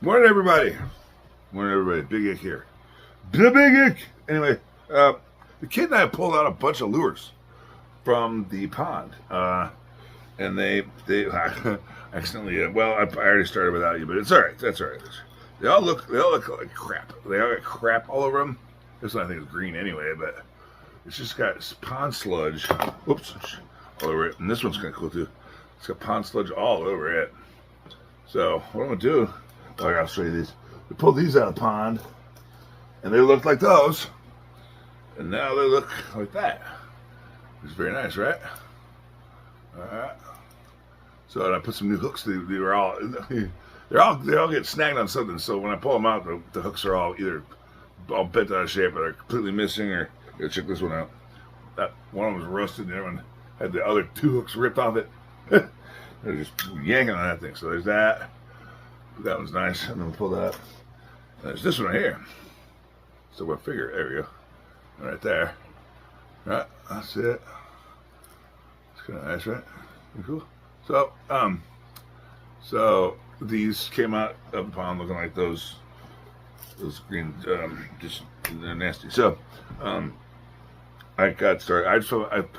Morning, everybody. Morning, everybody. Big Ick here. The Big Ick. Anyway, the kid and I pulled out a bunch of lures from the pond, and they accidentally. Well, I already started without you, but it's all right. That's all right. They all look like crap. They all got crap all over them. This one I think is green anyway, but it's just got pond sludge. Oops, all over it. And this one's kind of cool too. It's got pond sludge all over it. So what I'm gonna do? Oh, I'll show you these. We pulled these out of the pond, and they looked like those, and now they look like that. It's very nice, right? All right. So and I put some new hooks. They all get snagged on something. So when I pull them out, the hooks are all either all bent out of shape, or they're completely missing. Or you gotta check this one out. That one of them was rusted. The other one had the other two hooks ripped off it. They're just yanking on that thing. So there's that. That one's nice. And then we pull that. And there's this one right here. So we'll figure. There we go. Right there. Right. That's it. It's kind of nice, right? Pretty cool. So these came out of the pond looking like those green. Just they're nasty. So I got started. I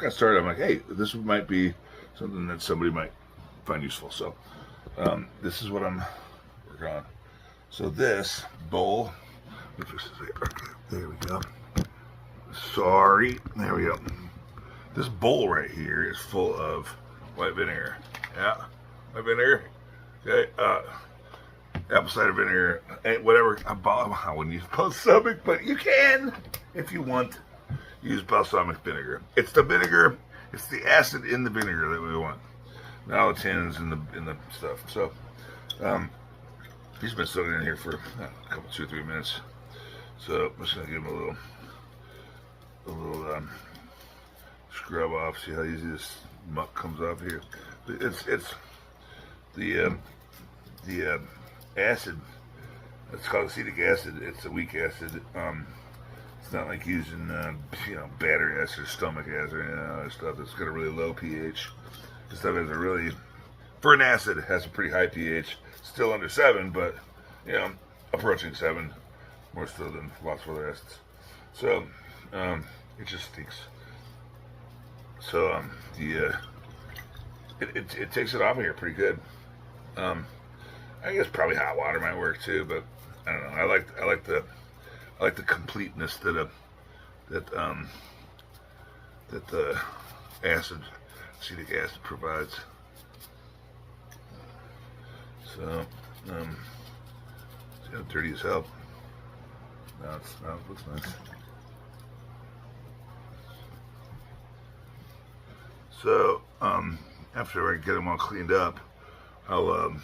got started. I'm like, hey, this might be something that somebody might find useful. So this is what I'm working on. So this bowl, there we go. Sorry, there we go. This bowl right here is full of white vinegar. Yeah, white vinegar. Okay, apple cider vinegar, whatever. I wouldn't use balsamic, but you can if you want. Use balsamic vinegar. It's the vinegar. It's the acid in the vinegar that we want. Now the tannins in the stuff. So he's been soaking in here for a couple, 2 or 3 minutes. So I'm just gonna give him a little scrub off. See how easy this muck comes off here. It's the acid. It's called acetic acid. It's a weak acid. It's not like using battery acid or stomach acid or any other stuff. It's got a really low pH. This stuff has a really, for an acid, it has a pretty high pH. Still under 7, but approaching 7, more so than lots of other acids. So it just stinks. So it takes it off of here pretty good. I guess probably hot water might work too, but I don't know. I like the completeness that the acetic acid provides. So see how dirty as hell. Now it looks nice. So after I get them all cleaned up, I'll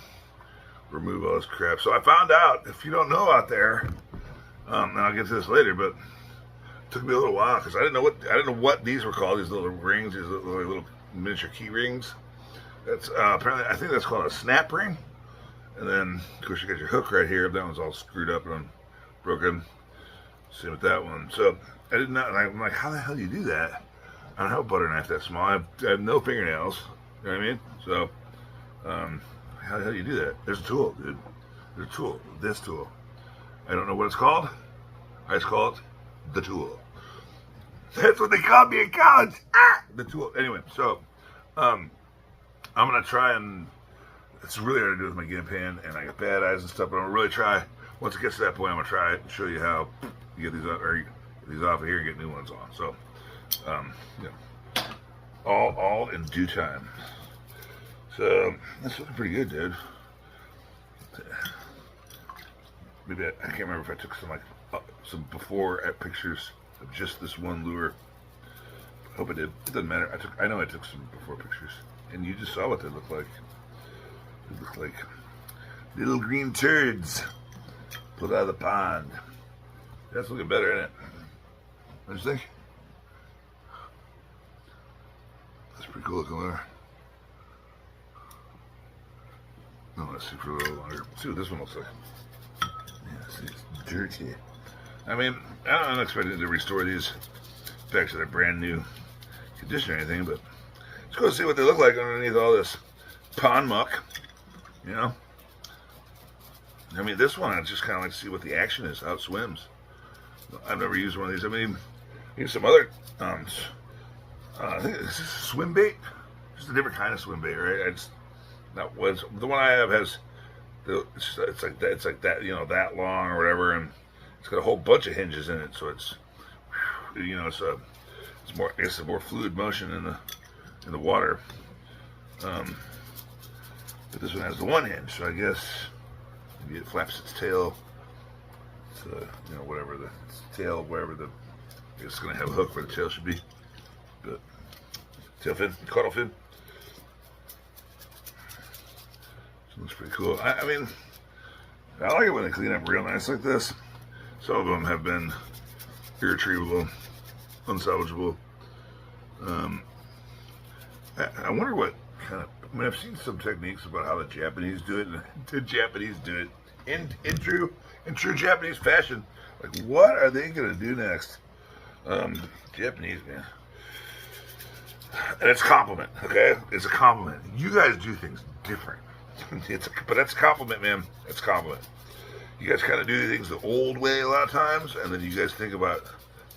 remove all this crap. So I found out, if you don't know out there, and I'll get to this later, but it took me a little while because I didn't know what these were called. These little rings, these little miniature key rings. That's apparently, I think that's called a snap ring. And then of course you got your hook right here. That one's all screwed up and broken. Same with that one. So I didn't know. And I'm like, how the hell do you do that? I don't have a butter knife that small. I have no fingernails. You know what I mean? So how the hell do you do that? There's a tool, dude. There's a tool. This tool. I don't know what it's called. I just call it the tool. That's what they called me in college. The tool. Anyway, so I'm gonna try, and it's really hard to do with my game pan, and I got bad eyes and stuff. But I'm gonna really try. Once it gets to that point, I'm gonna try it and show you how you get these out, or get these off of here and get new ones on. So all in due time. So that's looking pretty good, dude. Maybe I can't remember if I took some before pictures of just this one lure. I hope I did. It doesn't matter. I know I took some before pictures, and you just saw what they look like. They look like little green turds pulled out of the pond. That's looking better, isn't it? What do you think? That's pretty cool looking lure. No, let's see for a little longer. Let's see what this one looks like. Yeah, see, it's dirty. I mean, I'm not expecting to restore these back to their brand new condition or anything, but let's go see what they look like underneath all this pond muck. You know, I mean, this one I just kind of like to see what the action is, how it swims. I've never used one of these. I mean, use some other. I think it's just swim bait, just a different kind of swim bait, right? I just that was the one I have has it's like that, that long or whatever, and it's got a whole bunch of hinges in it, so it's it's more, I guess, a more fluid motion in the water. But this one has the one hinge, so I guess maybe it flaps its tail. It's whatever the tail, wherever it's going to have a hook where the tail should be. But tail fin, caudal fin. So looks pretty cool. I mean, I like it when they clean up real nice like this. Some of them have been irretrievable, unsalvageable. I wonder what kind of. I mean, I've seen some techniques about how the Japanese do it, and the Japanese do it in true Japanese fashion. Like, what are they gonna do next? Japanese, man. And it's a compliment, okay? It's a compliment. You guys do things different. But that's a compliment, man. That's a compliment. You guys kind of do things the old way a lot of times, and then you guys think about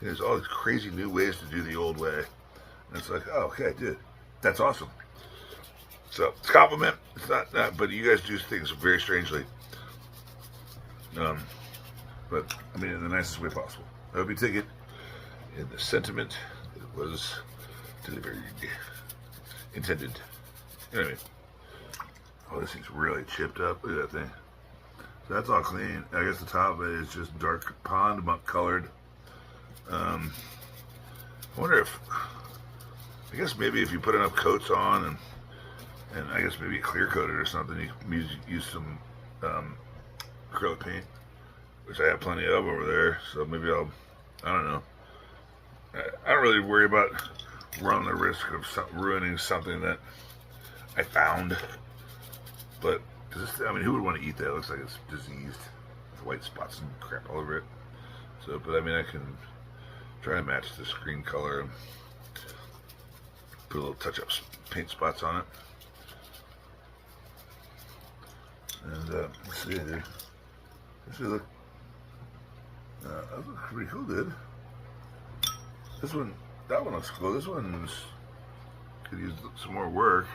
there's all these crazy new ways to do the old way. And it's like, oh, okay, dude, that's awesome. So it's a compliment. It's not, but you guys do things very strangely. But I mean, in the nicest way possible. I hope you take it in the sentiment it was delivered, intended. Anyway, oh, this thing's really chipped up. Look at that thing. So that's all clean. I guess the top of it is just dark pond muck colored. I wonder if, I guess maybe if you put enough coats on and I guess maybe clear coated or something, you can use some acrylic paint, which I have plenty of over there. So maybe I don't know. I don't really worry about running the risk of ruining something that I found. But, I mean, who would want to eat that? It looks like it's diseased with white spots and crap all over it. So, but I mean, I can try to match the screen color and put a little touch-up paint spots on it. And let's see, dude. This look, that looks pretty cool, dude. This one, that one looks cool. This one's could use some more work.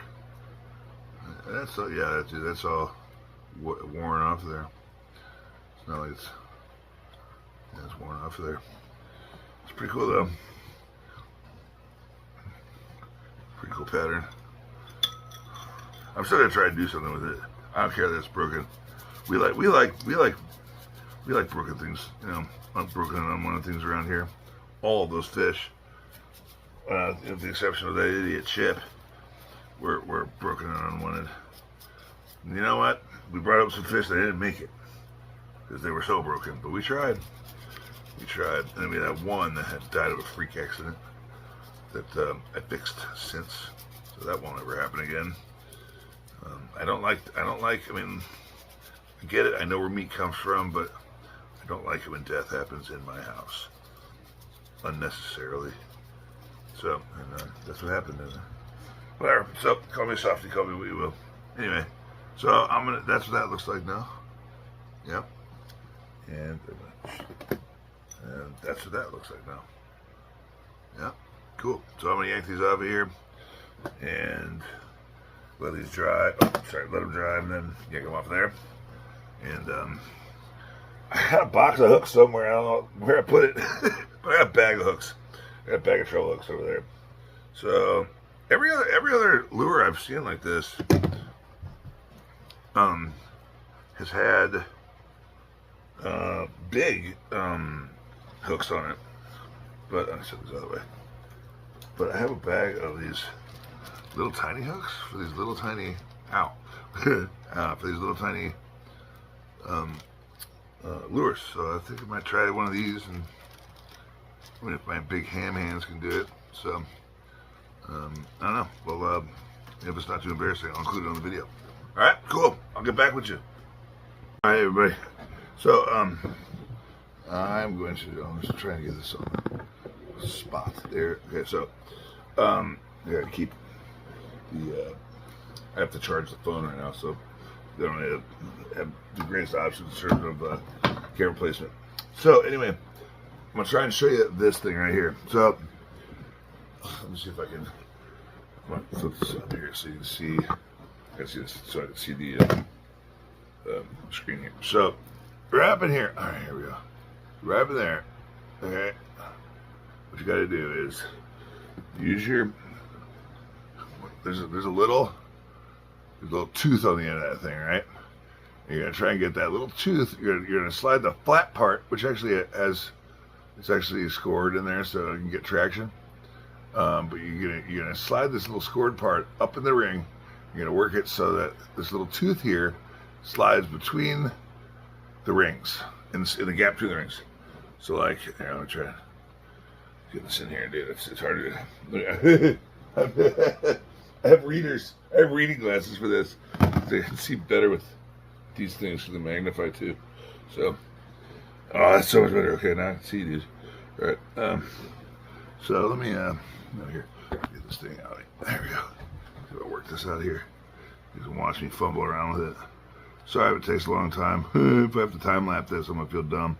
And that's all, yeah, that's all worn off there. It's not like it's worn off there. It's pretty cool though. Pretty cool pattern. I'm still gonna try to do something with it. I don't care that it's broken. We like broken things. You know, unbroken and unwanted things around here. All of those fish, with the exception of that idiot Chip, were broken and unwanted. And you know what? We brought up some fish that didn't make it because they were so broken. But we tried. We tried. And then we had one that had died of a freak accident that I fixed since, so that won't ever happen again. I don't like. I mean, I get it. I know where meat comes from, but I don't like it when death happens in my house unnecessarily. So, and that's what happened. Whatever. So, call me Softy. Call me what you will. Anyway, so that's what that looks like now. Yep. And that's what that looks like now. Yeah. Cool. So I'm gonna yank these out of here and let these dry. Oh, sorry, let them dry and then yank them off there. And I got a box of hooks somewhere. I don't know where I put it, but I got a bag of hooks. I got a bag of treble hooks over there. So every other lure I've seen like this has had big hooks on it. But I said this other way. But I have a bag of these little tiny hooks for these little tiny for these little tiny lures. So I think I might try one of these, and I mean, if my big ham hands can do it. So I don't know. Well, if it's not too embarrassing, I'll include it on the video. All right, cool. I'll get back with you. All right, everybody. So I'm just trying to get this on the spot there. Okay, so I got to keep the. I have to charge the phone right now, so they don't have the greatest options in terms of camera placement. So anyway, I'm gonna try and show you this thing right here. So let me see if I can flip this up here so you can see. I can see this, so I can see the screen here. So right up in here. All right, here we go. Right up in there. Okay. What you got to do is use your. There's a little tooth on the end of that thing, right? You're gonna try and get that little tooth. You're gonna slide the flat part, which actually has, it's actually scored in there, so you can get traction. But you're gonna slide this little scored part up in the ring. You're gonna work it so that this little tooth here slides between the rings, in the gap between the rings. So like, here, I'm gonna try to get this in here, dude. It's hard to. I have reading glasses for this. They can see better with these things because they magnify too. So, oh, that's so much better. Okay, now I can see these. All right. So let me here, get this thing out. There we go. See if I work this out here. You can watch me fumble around with it. Sorry if it takes a long time. If I have to time lapse this, I'm gonna feel dumb.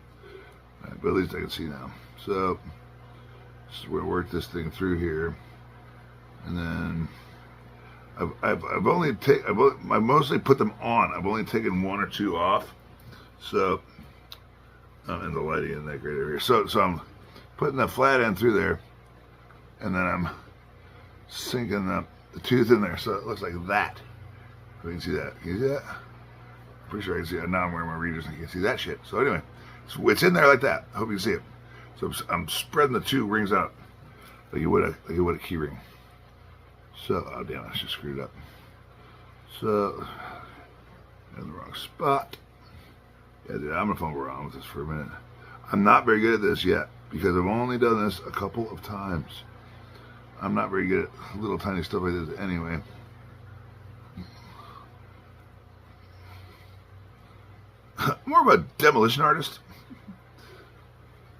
All right, but at least I can see now. So we're gonna work this thing through here, and then I've mostly put them on. I've only taken one or two off. So and the lighting in that great area. So I'm putting the flat end through there, and then I'm sinking the tooth in there so it looks like that. You can see that. Can you see that? I'm pretty sure I can see it. Now I'm wearing my readers and I can't see that shit. So anyway, it's in there like that. I hope you can see it. So I'm spreading the two rings out like you would a key ring. So, oh damn, I just screwed up. So, in the wrong spot. Yeah, dude, I'm gonna fumble around with this for a minute. I'm not very good at this yet because I've only done this a couple of times. I'm not very good at little tiny stuff like this anyway. More of a demolition artist.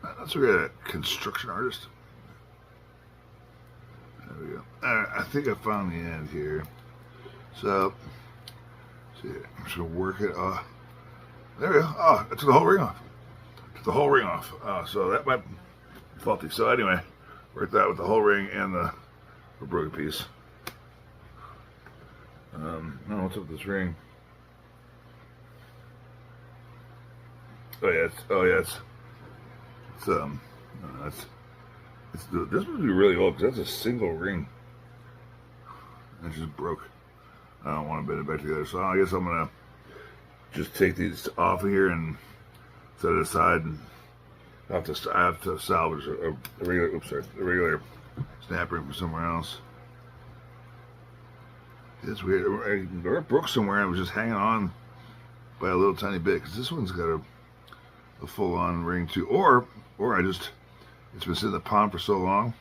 Not so good at a construction artist. There we go. I think I found the end here. So, see, I'm just gonna work it. There we go. Oh, I took the whole ring off. Took the whole ring off. So that might be faulty. So anyway, worked that with the whole ring and the broken piece. Now what's up with this ring? Oh yeah, it's this would be really old because that's a single ring. It just broke. I don't want to bend it back together, so I guess I'm gonna just take these off of here and set it aside, and I have to salvage a regular snap ring from somewhere else. It's weird. It broke somewhere and it was just hanging on by a little tiny bit because this one's got a full-on ring too, or it's been sitting in the pond for so long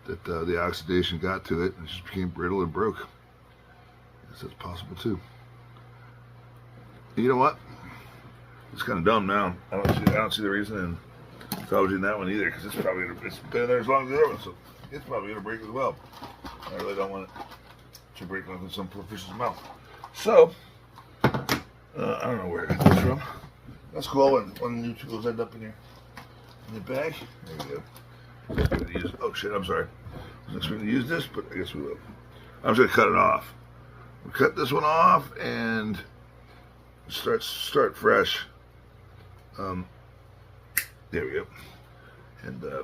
that the oxidation got to it and it just became brittle and broke. I guess that's possible too. You know what? It's kind of dumb now. I don't see the reason in salvaging that one either because it's been there as long as the other one, so it's probably gonna break as well. I really don't want it to break off in some poor fish's mouth. So I don't know where I got this from. That's cool when new tools end up in the bag. There we go. Oh shit, I'm sorry. I was expecting to use this, but I guess we will. I'm just gonna cut it off. We'll cut this one off and start fresh. There we go. And there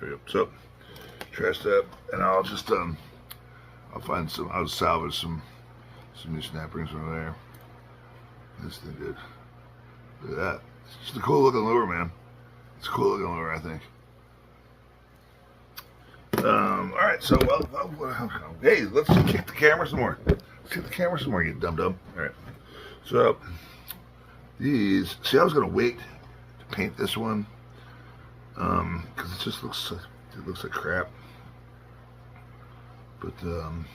we go. So trash that, and I'll just I'll salvage some new snap rings from there. This thing good. Look at that. It's just a cool looking lure, man. It's a cool looking lure, I think. Alright, so hey, let's kick the camera some more. Let's kick the camera some more, you dum-dum. Alright. So these, see, I was gonna wait to paint this one. Because it just looks like crap. But I don't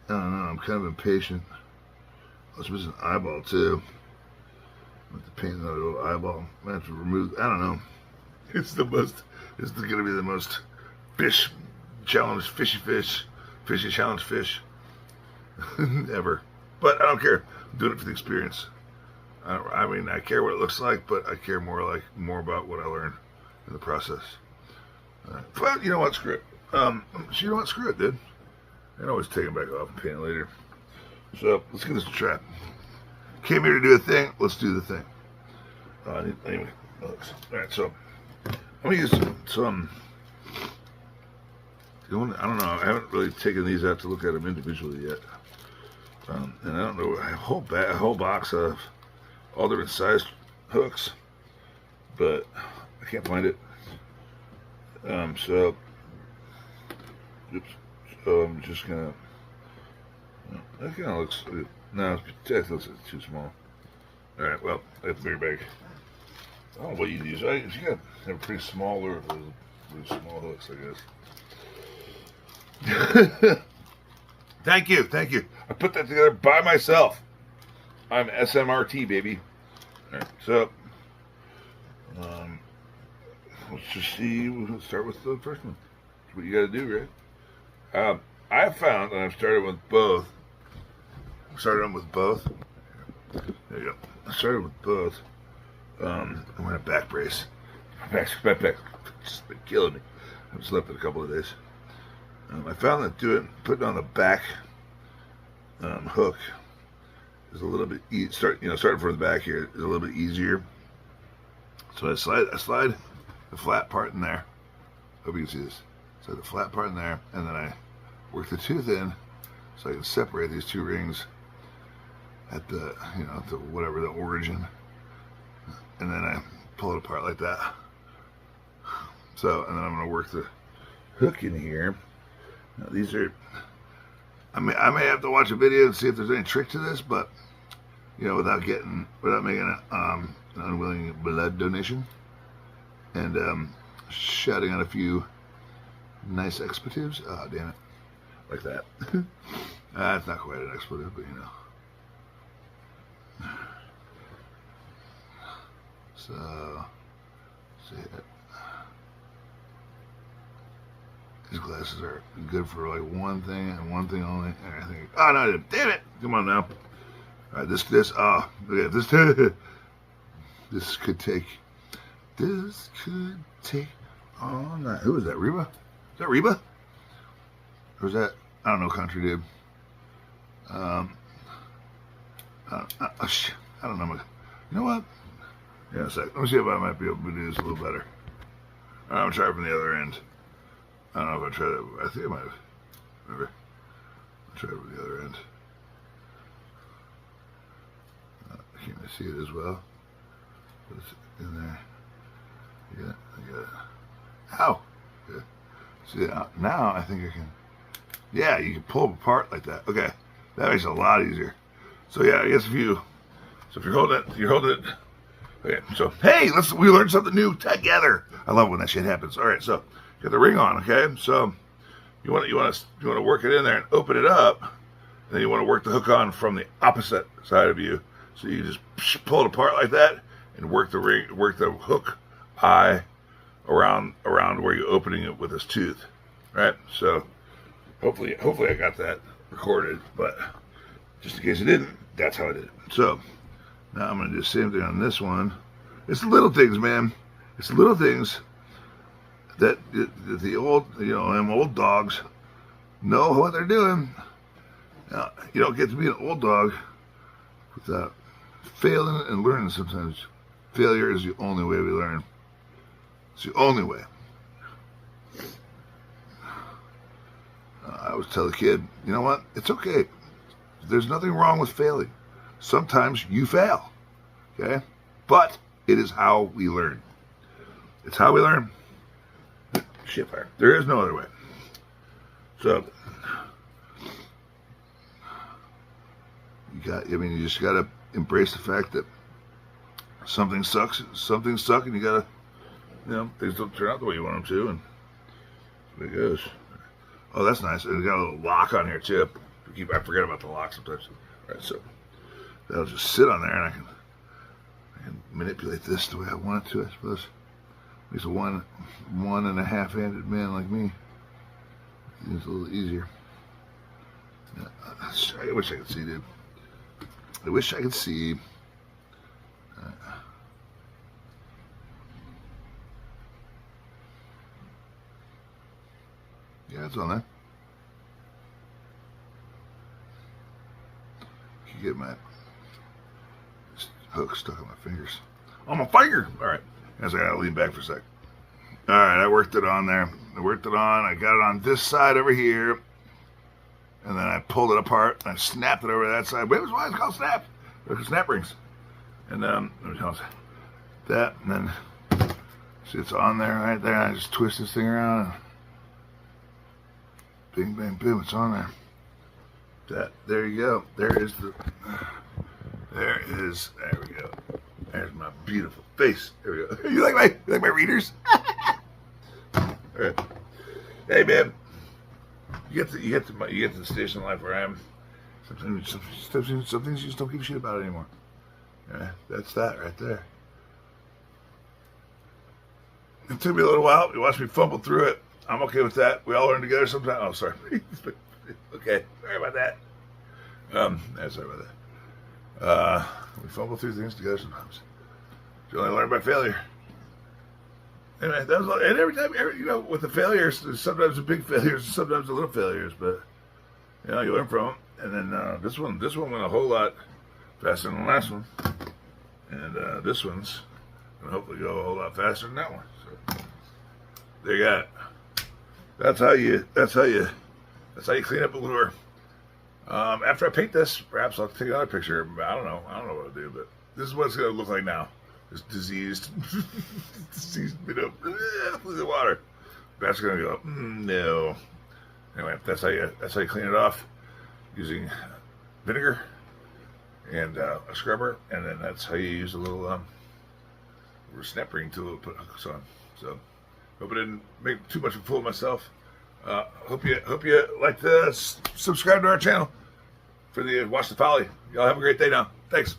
know, I'm kind of impatient. I was missing an eyeball too. I have to paint another little eyeball. I have to remove, I don't know. It's gonna be the most fishy challenge fish ever. But I don't care. I'm doing it for the experience. I mean, I care what it looks like, but I care more about what I learn in the process. But you know what? Screw it. So you know what? Screw it, dude. I can always take it back off and paint it later. So let's get this a trap. Came here to do a thing. Let's do the thing. Anyway, all right. So I'm gonna use some. I don't know. I haven't really taken these out to look at them individually yet. And I don't know. I have a whole box of all different sized hooks, but I can't find it. So I'm just gonna. That kind of looks. No, that looks too small. All right. Well, I have a bigger bag. I don't know what you use. You got have a pretty small lure for those really small hooks, I guess. Thank you. I put that together by myself. I'm SMRT, baby. All right, so let's just see. We'll start with the first one. That's what you got to do, right? I found, and I've started with both. There you go. I started with both. I'm wearing a back brace. My back just been killing me. I've slept it a couple of days. I found that putting on the back hook is a little bit starting from the back here is a little bit easier. So I slide the flat part in there. Hope you can see this. So the flat part in there, and then I work the tooth in so I can separate these two rings at the whatever the origin, and then I pull it apart like that. So, and then I'm going to work the hook in here. Now these are, I may have to watch a video and see if there's any trick to this, but without making an unwilling blood donation, and shouting out a few nice expletives. Oh, damn it, like that. It's not quite an expletive, but So, see it. These glasses are good for like one thing and one thing only. And I think, oh no, damn it! Come on now. All right, this could take all night. Who is that? Reba? Is that Reba? Or is that, I don't know, country dude. I don't know. You know what? Yeah, a sec. Let me see if I might be able to do this a little better. All right, I'm gonna try it from the other end. I don't know if I tried it. I think I might have. Remember? I'll try it from the other end. Can't really see it as well. But it's in there. Yeah, I got it. Ow! Yeah. See, now I think I can. Yeah, you can pull them apart like that. Okay, that makes it a lot easier. So yeah, I guess if you're holding it. Okay, so hey, we learned something new together. I love when that shit happens. All right, so get the ring on. Okay, so you want to work it in there and open it up. And then you want to work the hook on from the opposite side of you. So you just pull it apart like that and work the hook eye around where you're opening it with this tooth. Right? So hopefully I got that recorded, but just in case it didn't, that's how I did it. So now I'm gonna do the same thing on this one. It's little things, man. It's little things that the old, them old dogs know what they're doing. Now, you don't get to be an old dog without failing and learning sometimes. Failure is the only way we learn. It's the only way. I always tell the kid, you know what? It's okay. There's nothing wrong with failing. Sometimes you fail, okay? But it is how we learn. It's how we learn. Shit fire. There is no other way. So, you just gotta embrace the fact that something sucks, and you gotta, things don't turn out the way you want them to, and there it goes. Oh, that's nice. And it's got a little lock on here too. I forget about the lock sometimes. All right, so that'll just sit on there, and I can manipulate this the way I want it to, I suppose. At least a one and a half handed man like me. It's a little easier. Yeah, I wish I could see, dude. I wish I could see. Yeah, it's on there. You get my hook stuck on my fingers. On my finger! Alright. As I gotta lean back for a sec. Alright, I worked it on there. I worked it on. I got it on this side over here. And then I pulled it apart and I snapped it over that side. Wait, why is it called snap? They're snap rings. And that, and then see, it's on there right there. I just twist this thing around and bing, bang, boom, it's on there. There you go. There we go. There's my beautiful face. There we go. You like my readers? All right. Hey, man. You get to the station in life where I am. Some things you just don't give a shit about anymore. Yeah, that's that right there. It took me a little while. You watched me fumble through it. I'm okay with that. We all learn together sometimes. Oh, sorry. Okay, sorry about that. Sorry about that. We fumble through things together sometimes. You only learn by failure. Anyway, that was, and every time, with the failures, there's sometimes the big failures, and sometimes the little failures, but you learn from them. And then this one went a whole lot faster than the last one, and this one's gonna hopefully go a whole lot faster than that one. So there you got it. That's how you clean up a lure. After I paint this, perhaps I'll take another picture. I don't know what I'll do, but this is what it's gonna look like now. It's diseased, through the water. That's gonna go. No. Anyway, that's how you clean it off, using vinegar and a scrubber, and then that's how you use a little snap ring tool to put hooks on. So, hope I didn't make too much of a fool of myself. Hope you like to subscribe to our channel for the Watch the Folly. Y'all have a great day now. Thanks.